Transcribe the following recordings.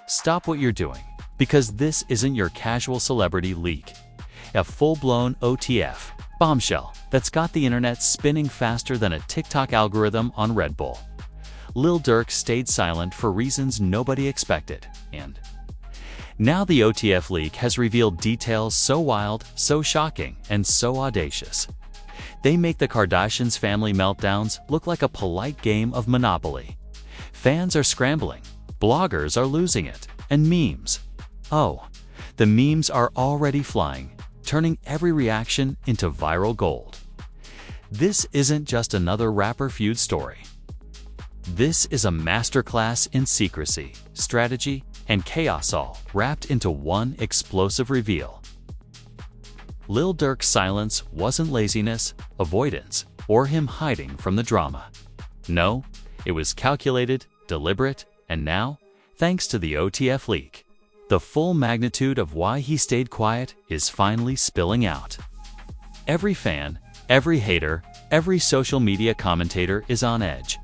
stop what you're doing, because this isn't your casual celebrity leak. A full-blown OTF bombshell that's got the internet spinning faster than a TikTok algorithm on Red Bull. Lil Durk stayed silent for reasons nobody expected, and now the OTF leak has revealed details so wild, so shocking, and so audacious. They make the Kardashians' family meltdowns look like a polite game of Monopoly. Fans are scrambling, bloggers are losing it, and memes. Oh, the memes are already flying, turning every reaction into viral gold. This isn't just another rapper feud story. This is a masterclass in secrecy, strategy, and chaos, all wrapped into one explosive reveal. Lil Durk's silence wasn't laziness, avoidance, or him hiding from the drama. No, it was calculated, deliberate, and now, thanks to the OTF leak, the full magnitude of why he stayed quiet is finally spilling out. Every fan, every hater, every social media commentator is on edge,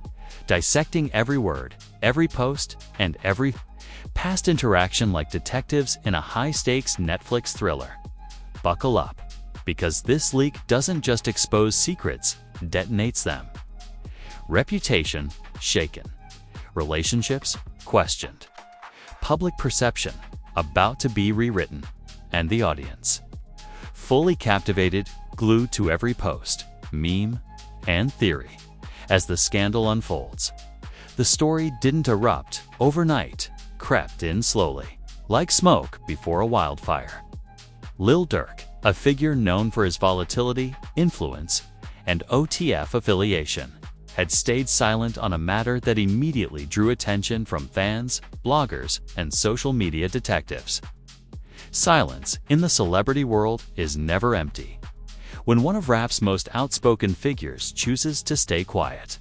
dissecting every word, every post, and every past interaction like detectives in a high-stakes Netflix thriller. Buckle up, because this leak doesn't just expose secrets, detonates them. Reputation shaken, relationships questioned, public perception about to be rewritten, and the audience fully captivated, glued to every post, meme, and theory. As the scandal unfolds, the story didn't erupt overnight, crept in slowly, like smoke before a wildfire. Lil Durk, a figure known for his volatility, influence, and OTF affiliation, had stayed silent on a matter that immediately drew attention from fans, bloggers, and social media detectives. Silence in the celebrity world is never empty. When one of rap's most outspoken figures chooses to stay quiet,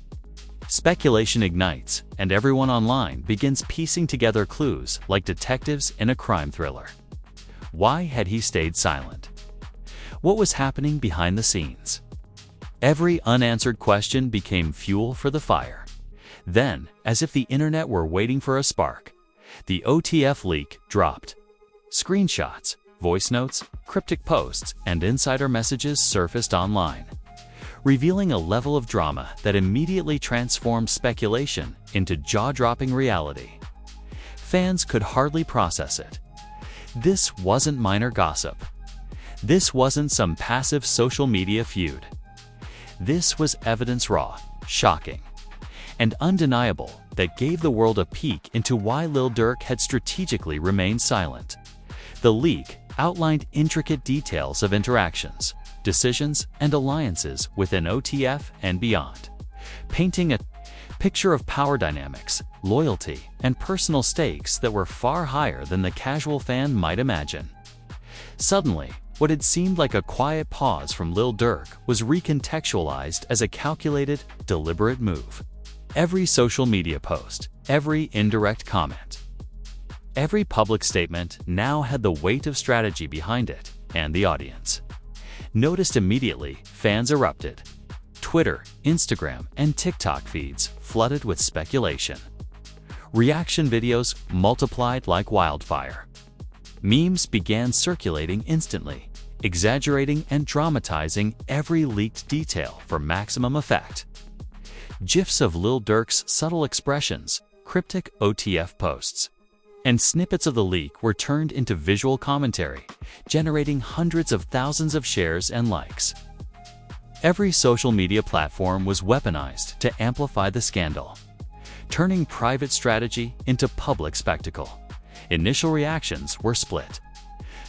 speculation ignites, and everyone online begins piecing together clues like detectives in a crime thriller. Why had he stayed silent? What was happening behind the scenes? Every unanswered question became fuel for the fire. Then, as if the internet were waiting for a spark, the OTF leak dropped. Screenshots, voice notes, cryptic posts, and insider messages surfaced online, revealing a level of drama that immediately transformed speculation into jaw-dropping reality. Fans could hardly process it. This wasn't minor gossip. This wasn't some passive social media feud. This was evidence raw, shocking, and undeniable that gave the world a peek into why Lil Durk had strategically remained silent. The leak outlined intricate details of interactions, decisions, and alliances within OTF and beyond, painting a picture of power dynamics, loyalty, and personal stakes that were far higher than the casual fan might imagine. Suddenly, what had seemed like a quiet pause from Lil Durk was recontextualized as a calculated, deliberate move. Every social media post, every indirect comment, every public statement now had the weight of strategy behind it, and the audience noticed immediately. Fans erupted. Twitter, Instagram, and TikTok feeds flooded with speculation. Reaction videos multiplied like wildfire. Memes began circulating instantly, exaggerating and dramatizing every leaked detail for maximum effect. GIFs of Lil Durk's subtle expressions, cryptic OTF posts, and snippets of the leak were turned into visual commentary, generating hundreds of thousands of shares and likes. Every social media platform was weaponized to amplify the scandal, turning private strategy into public spectacle. Initial reactions were split.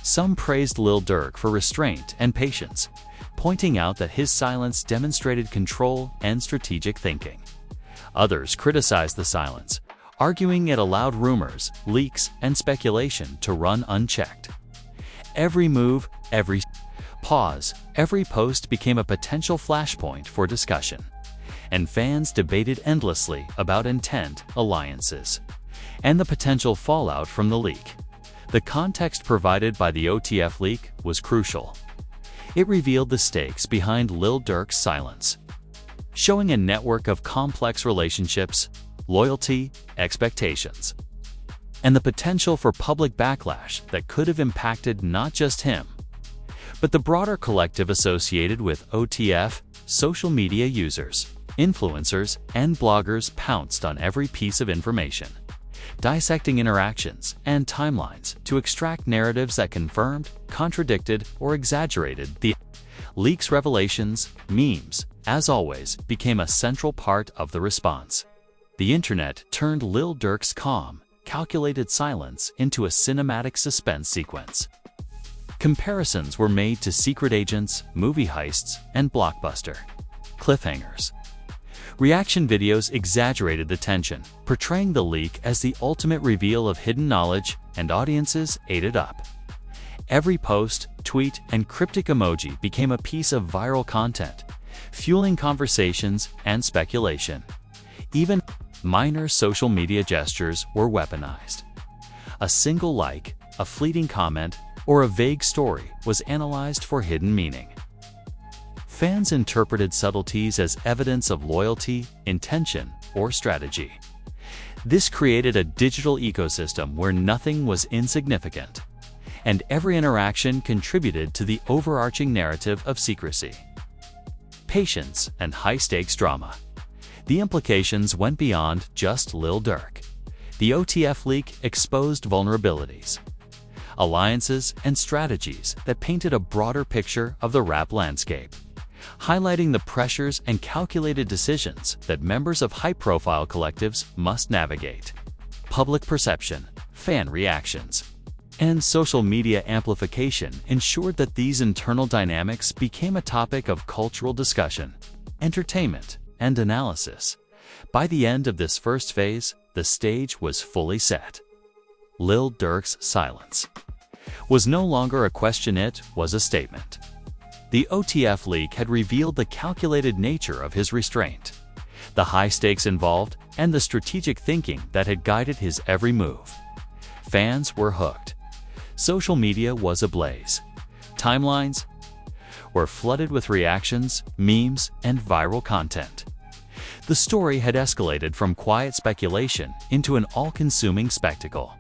Some praised Lil Durk for restraint and patience, pointing out that his silence demonstrated control and strategic thinking. Others criticized the silence, arguing it allowed rumors, leaks, and speculation to run unchecked. Every move, every pause, every post became a potential flashpoint for discussion, and fans debated endlessly about intent, alliances, and the potential fallout from the leak. The context provided by the OTF leak was crucial. It revealed the stakes behind Lil Durk's silence, showing a network of complex relationships, loyalty, expectations, and the potential for public backlash that could have impacted not just him, but the broader collective associated with OTF. Social media users, influencers, and bloggers pounced on every piece of information, dissecting interactions and timelines to extract narratives that confirmed, contradicted, or exaggerated the leaks. Revelations, memes, as always, became a central part of the response. The internet turned Lil Durk's calm, calculated silence into a cinematic suspense sequence. Comparisons were made to secret agents, movie heists, and blockbuster cliffhangers. Reaction videos exaggerated the tension, portraying the leak as the ultimate reveal of hidden knowledge, and audiences ate it up. Every post, tweet, and cryptic emoji became a piece of viral content, fueling conversations and speculation. Even minor social media gestures were weaponized. A single like, a fleeting comment, or a vague story was analyzed for hidden meaning. Fans interpreted subtleties as evidence of loyalty, intention, or strategy. This created a digital ecosystem where nothing was insignificant, and every interaction contributed to the overarching narrative of secrecy, patience, and high-stakes drama. The implications went beyond just Lil Durk. The OTF leak exposed vulnerabilities, alliances, and strategies that painted a broader picture of the rap landscape, highlighting the pressures and calculated decisions that members of high-profile collectives must navigate. Public perception, fan reactions, and social media amplification ensured that these internal dynamics became a topic of cultural discussion, entertainment, and analysis. By the end of this first phase, the stage was fully set. Lil Durk's silence was no longer a question, it was a statement. The OTF leak had revealed the calculated nature of his restraint, the high stakes involved, and the strategic thinking that had guided his every move. Fans were hooked. Social media was ablaze. Timelines were flooded with reactions, memes, and viral content. The story had escalated from quiet speculation into an all-consuming spectacle,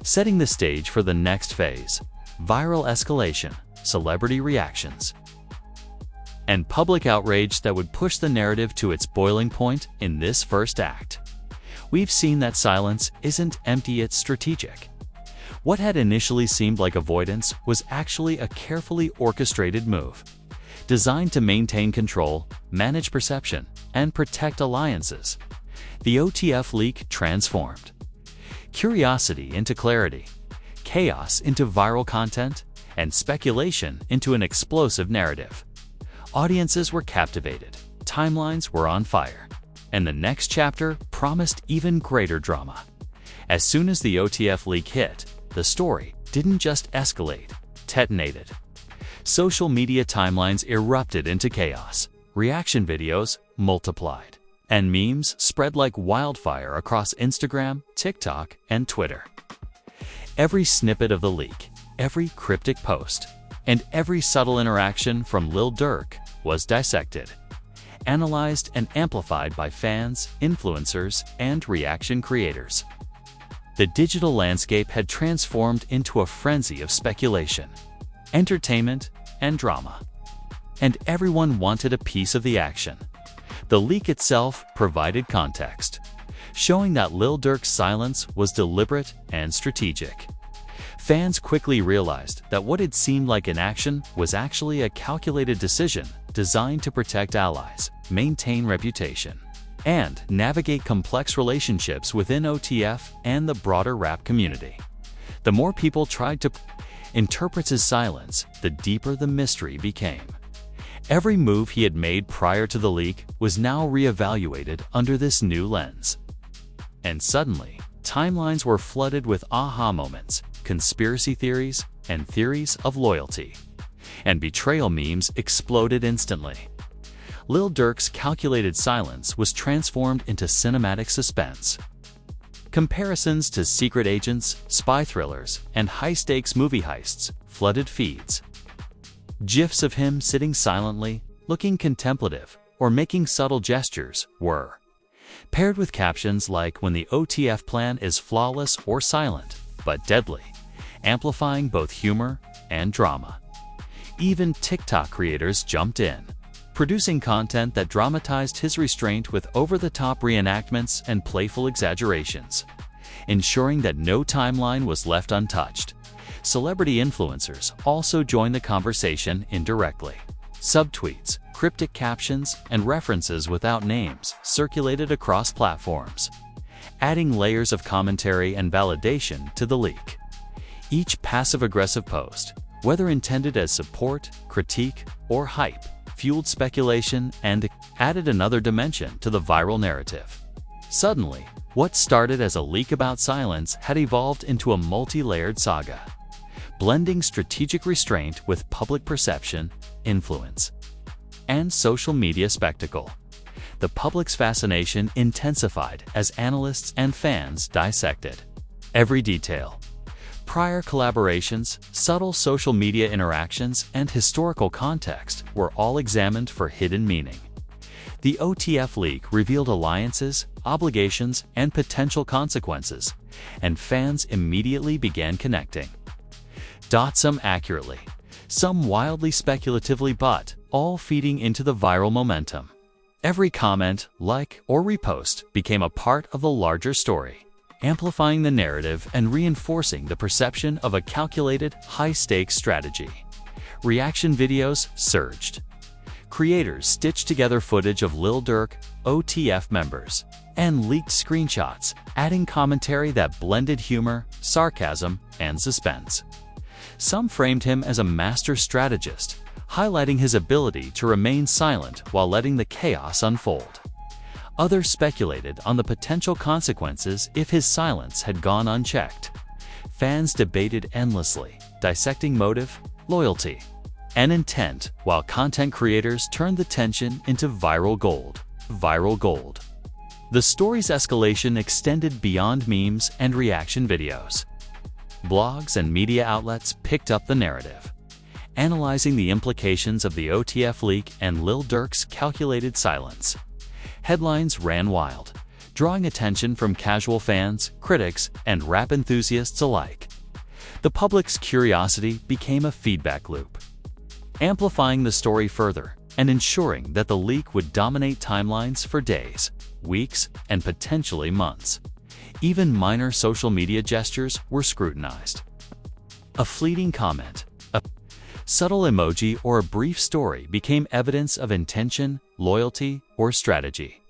setting the stage for the next phase: viral escalation, celebrity reactions, and public outrage that would push the narrative to its boiling point. In this first act, we've seen that silence isn't empty, it's strategic. What had initially seemed like avoidance was actually a carefully orchestrated move, designed to maintain control, manage perception, and protect alliances. The OTF leak transformed curiosity into clarity, chaos into viral content, and speculation into an explosive narrative. Audiences were captivated, timelines were on fire, and the next chapter promised even greater drama. As soon as the OTF leak hit, the story didn't just escalate, detonated. Social media timelines erupted into chaos, reaction videos multiplied, and memes spread like wildfire across Instagram, TikTok, and Twitter. Every snippet of the leak, every cryptic post, and every subtle interaction from Lil Durk was dissected, analyzed, and amplified by fans, influencers, and reaction creators. The digital landscape had transformed into a frenzy of speculation, entertainment, and drama, and everyone wanted a piece of the action. The leak itself provided context, showing that Lil Durk's silence was deliberate and strategic. Fans quickly realized that what had seemed like inaction was actually a calculated decision designed to protect allies, maintain reputation, and navigate complex relationships within OTF and the broader rap community. The more people tried to interpret his silence, the deeper the mystery became. Every move he had made prior to the leak was now reevaluated under this new lens. And suddenly, timelines were flooded with aha moments, conspiracy theories, and theories of loyalty. And betrayal memes exploded instantly. Lil Durk's calculated silence was transformed into cinematic suspense. Comparisons to secret agents, spy thrillers, and high-stakes movie heists flooded feeds. GIFs of him sitting silently, looking contemplative, or making subtle gestures were paired with captions like "When the OTF plan is flawless or silent, but deadly," amplifying both humor and drama. Even TikTok creators jumped in, producing content that dramatized his restraint with over-the-top reenactments and playful exaggerations, ensuring that no timeline was left untouched. Celebrity influencers also joined the conversation indirectly. Subtweets, cryptic captions, and references without names circulated across platforms, adding layers of commentary and validation to the leak. Each passive-aggressive post, whether intended as support, critique, or hype, fueled speculation and added another dimension to the viral narrative. Suddenly, what started as a leak about silence had evolved into a multi-layered saga, blending strategic restraint with public perception, influence, and social media spectacle. The public's fascination intensified as analysts and fans dissected every detail. Prior collaborations, subtle social media interactions, and historical context were all examined for hidden meaning. The OTF leak revealed alliances, obligations, and potential consequences, and fans immediately began connecting. Some accurately, some wildly speculatively, but all feeding into the viral momentum. Every comment, like, or repost became a part of the larger story, amplifying the narrative and reinforcing the perception of a calculated, high-stakes strategy. Reaction videos surged. Creators stitched together footage of Lil Durk, OTF members, and leaked screenshots, adding commentary that blended humor, sarcasm, and suspense. Some framed him as a master strategist, highlighting his ability to remain silent while letting the chaos unfold. Others speculated on the potential consequences if his silence had gone unchecked. Fans debated endlessly, dissecting motive, loyalty, and intent, while content creators turned the tension into viral gold. The story's escalation extended beyond memes and reaction videos. Blogs and media outlets picked up the narrative, analyzing the implications of the OTF leak and Lil Durk's calculated silence. Headlines ran wild, drawing attention from casual fans, critics, and rap enthusiasts alike. The public's curiosity became a feedback loop, amplifying the story further and ensuring that the leak would dominate timelines for days, weeks, and potentially months. Even minor social media gestures were scrutinized. A fleeting comment, a subtle emoji, or a brief story became evidence of intention, loyalty, or strategy.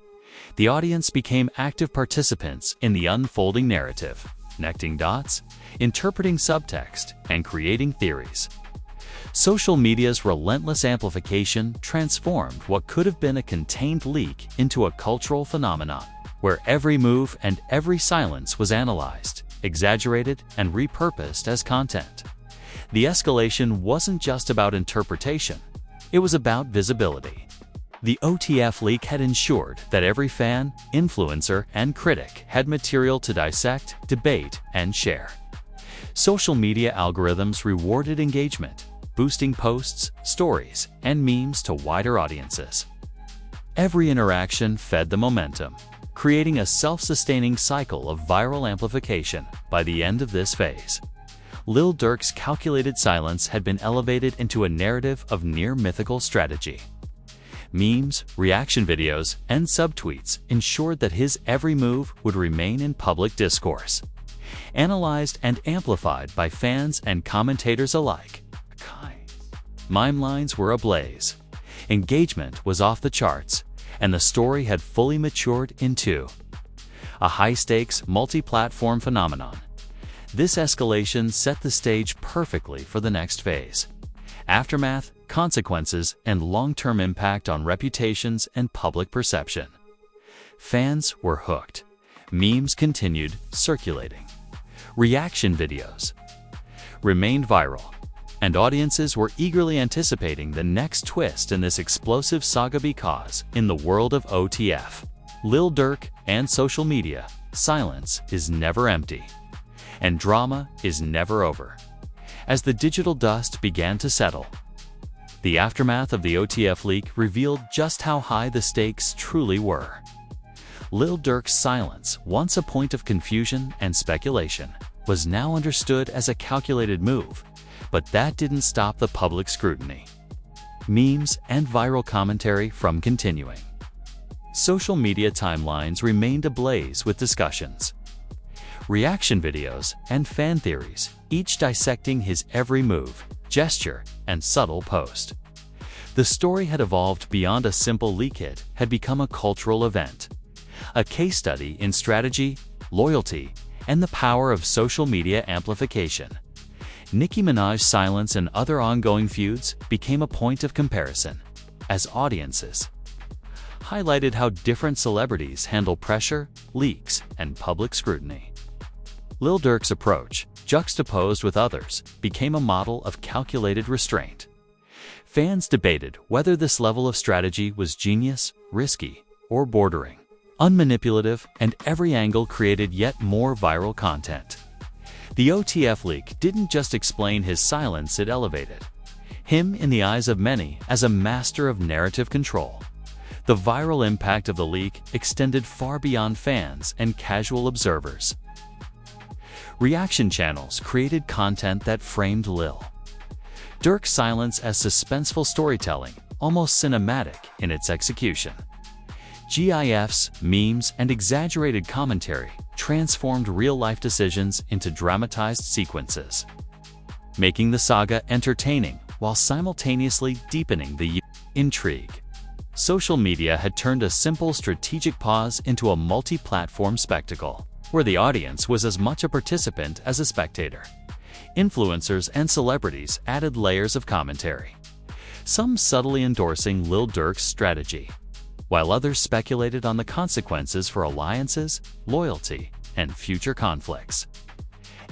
The audience became active participants in the unfolding narrative, connecting dots, interpreting subtext, and creating theories. Social media's relentless amplification transformed what could have been a contained leak into a cultural phenomenon, where every move and every silence was analyzed, exaggerated, and repurposed as content. The escalation wasn't just about interpretation, it was about visibility. The OTF leak had ensured that every fan, influencer, and critic had material to dissect, debate, and share. Social media algorithms rewarded engagement, boosting posts, stories, and memes to wider audiences. Every interaction fed the momentum, creating a self-sustaining cycle of viral amplification. By the end of this phase, Lil Durk's calculated silence had been elevated into a narrative of near-mythical strategy. Memes, reaction videos, and subtweets ensured that his every move would remain in public discourse, analyzed and amplified by fans and commentators alike. Timelines were ablaze, engagement was off the charts, and the story had fully matured into a high-stakes, multi-platform phenomenon. This escalation set the stage perfectly for the next phase: aftermath, consequences, and long-term impact on reputations and public perception. Fans were hooked. Memes continued circulating. Reaction videos remained viral, and audiences were eagerly anticipating the next twist in this explosive saga, because, in the world of OTF, Lil Durk, and social media, silence is never empty, and drama is never over. As the digital dust began to settle, the aftermath of the OTF leak revealed just how high the stakes truly were. Lil Durk's silence, once a point of confusion and speculation, was now understood as a calculated move, but that didn't stop the public scrutiny, memes, and viral commentary from continuing. Social media timelines remained ablaze with discussions, reaction videos, and fan theories, each dissecting his every move, gesture, and subtle post. The story had evolved beyond a simple leak hit, had become a cultural event, a case study in strategy, loyalty, and the power of social media amplification. Nicki Minaj's silence and other ongoing feuds became a point of comparison, as audiences highlighted how different celebrities handle pressure, leaks, and public scrutiny. Lil Durk's approach, juxtaposed with others, became a model of calculated restraint. Fans debated whether this level of strategy was genius, risky, or bordering unmanipulative, and every angle created yet more viral content. The OTF leak didn't just explain his silence, it elevated him in the eyes of many as a master of narrative control. The viral impact of the leak extended far beyond fans and casual observers. Reaction channels created content that framed Lil Durk's silence as suspenseful storytelling, almost cinematic in its execution. GIFs, memes, and exaggerated commentary transformed real-life decisions into dramatized sequences, making the saga entertaining while simultaneously deepening the intrigue. Social media had turned a simple strategic pause into a multi-platform spectacle, where the audience was as much a participant as a spectator. Influencers and celebrities added layers of commentary, some subtly endorsing Lil Durk's strategy, while others speculated on the consequences for alliances, loyalty, and future conflicts.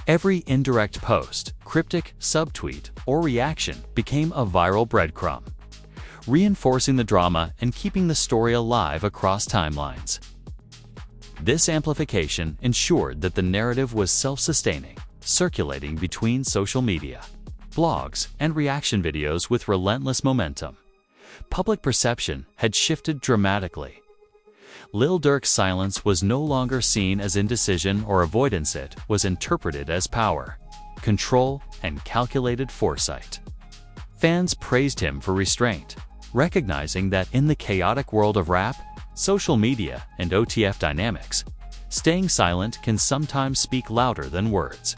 Every indirect post, cryptic, subtweet, or reaction became a viral breadcrumb, reinforcing the drama and keeping the story alive across timelines. This amplification ensured that the narrative was self-sustaining, circulating between social media, blogs, and reaction videos with relentless momentum. Public perception had shifted dramatically. Lil Durk's silence was no longer seen as indecision or avoidance, it was interpreted as power, control, and calculated foresight. Fans praised him for restraint, recognizing that in the chaotic world of rap, social media, and OTF dynamics, staying silent can sometimes speak louder than words.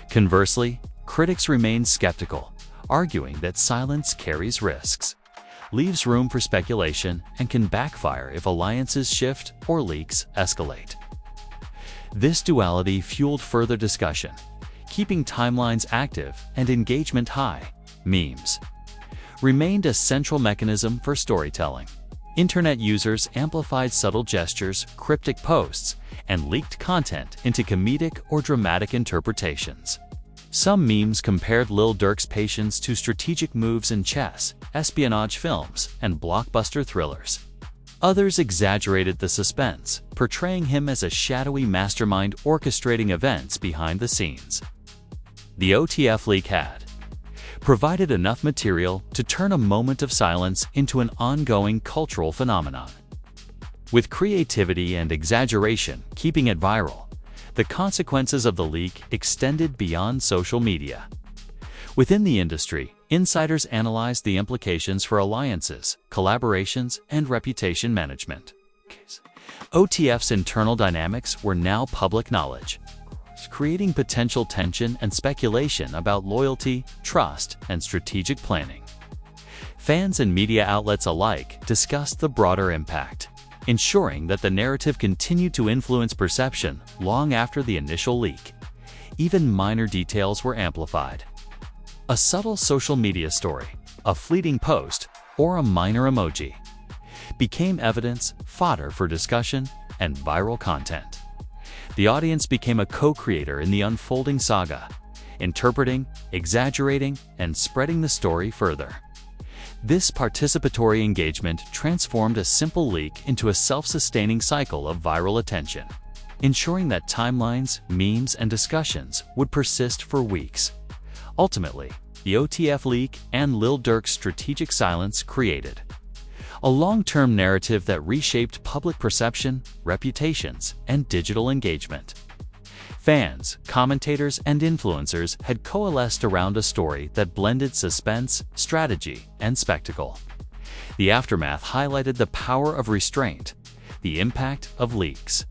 Conversely, critics remained skeptical, arguing that silence carries risks, leaves room for speculation, and can backfire if alliances shift or leaks escalate. This duality fueled further discussion, keeping timelines active and engagement high. Memes remained a central mechanism for storytelling. Internet users amplified subtle gestures, cryptic posts, and leaked content into comedic or dramatic interpretations. Some memes compared Lil Durk's patience to strategic moves in chess, espionage films, and blockbuster thrillers. Others exaggerated the suspense, portraying him as a shadowy mastermind orchestrating events behind the scenes. The OTF leak had provided enough material to turn a moment of silence into an ongoing cultural phenomenon. With creativity and exaggeration keeping it viral, the consequences of the leak extended beyond social media. Within the industry, insiders analyzed the implications for alliances, collaborations, and reputation management. OTF's internal dynamics were now public knowledge, creating potential tension and speculation about loyalty, trust, and strategic planning. Fans and media outlets alike discussed the broader impact, ensuring that the narrative continued to influence perception long after the initial leak. Even minor details were amplified. A subtle social media story, a fleeting post, or a minor emoji became evidence, fodder for discussion, and viral content. The audience became a co-creator in the unfolding saga, interpreting, exaggerating, and spreading the story further. This participatory engagement transformed a simple leak into a self-sustaining cycle of viral attention, ensuring that timelines, memes, and discussions would persist for weeks. Ultimately, the OTF leak and Lil Durk's strategic silence created a long-term narrative that reshaped public perception, reputations, and digital engagement. Fans, commentators, and influencers had coalesced around a story that blended suspense, strategy, and spectacle. The aftermath highlighted the power of restraint, the impact of leaks,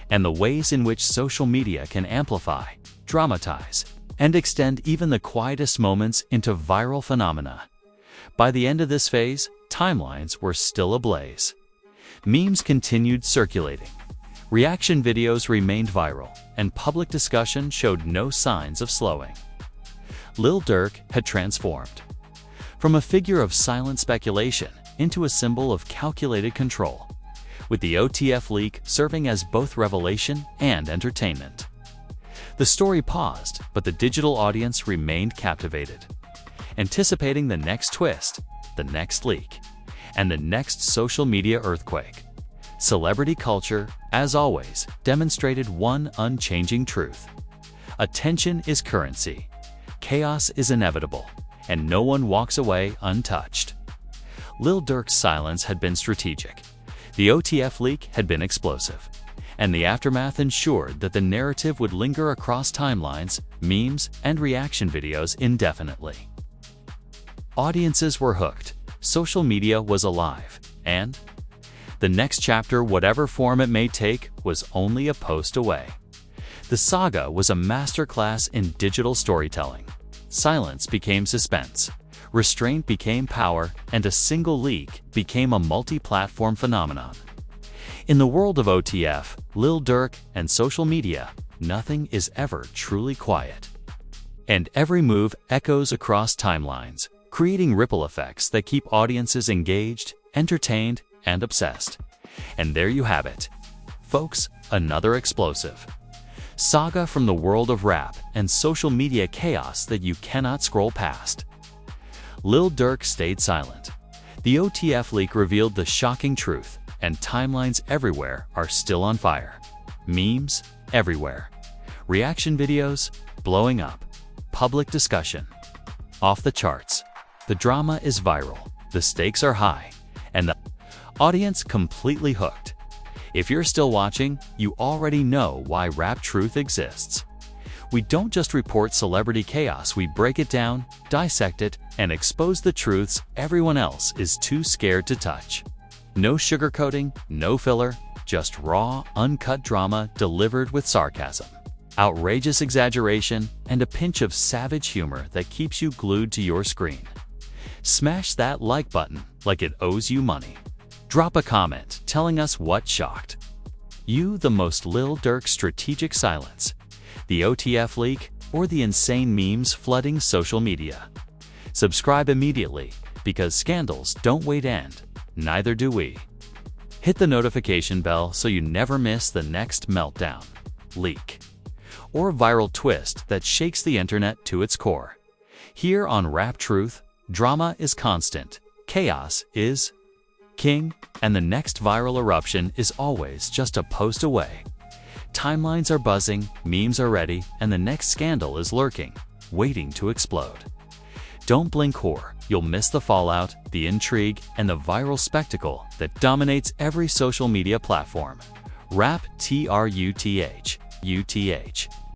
and the ways in which social media can amplify, dramatize, and extend even the quietest moments into viral phenomena. By the end of this phase, timelines were still ablaze. Memes continued circulating. Reaction videos remained viral, and public discussion showed no signs of slowing. Lil Durk had transformed from a figure of silent speculation into a symbol of calculated control, with the OTF leak serving as both revelation and entertainment. The story paused, but the digital audience remained captivated, anticipating the next twist, the next leak, and the next social media earthquake. Celebrity culture, as always, demonstrated one unchanging truth. Attention is currency, chaos is inevitable, and no one walks away untouched. Lil Durk's silence had been strategic, the OTF leak had been explosive, and the aftermath ensured that the narrative would linger across timelines, memes, and reaction videos indefinitely. Audiences were hooked, social media was alive, and the next chapter, whatever form it may take, was only a post away. The saga was a masterclass in digital storytelling. Silence became suspense, restraint became power, and a single leak became a multi-platform phenomenon. In the world of OTF, Lil Durk, and social media, nothing is ever truly quiet. And every move echoes across timelines, creating ripple effects that keep audiences engaged, entertained, and obsessed. And there you have it, folks, another explosive saga from the world of rap and social media chaos that you cannot scroll past. Lil Durk stayed silent. The OTF leak revealed the shocking truth, and timelines everywhere are still on fire. Memes everywhere. Reaction videos blowing up. Public discussion off the charts. The drama is viral, the stakes are high, and the audience completely hooked. If you're still watching, you already know why Rap Truth exists. We don't just report celebrity chaos, we break it down, dissect it, and expose the truths everyone else is too scared to touch. No sugarcoating, no filler, just raw, uncut drama delivered with sarcasm, outrageous exaggeration, and a pinch of savage humor that keeps you glued to your screen. Smash that like button like it owes you money. Drop a comment telling us what shocked you the most: Lil Durk's strategic silence, the OTF leak, or the insane memes flooding social media. Subscribe immediately, because scandals don't wait, and neither do we. Hit the notification bell so you never miss the next meltdown, leak, or viral twist that shakes the internet to its core. Here on Rap Truth, drama is constant, chaos is king, and the next viral eruption is always just a post away. Timelines are buzzing, memes are ready, and the next scandal is lurking, waiting to explode. Don't blink, whore. You'll miss the fallout, the intrigue, and the viral spectacle that dominates every social media platform. Rap Truth.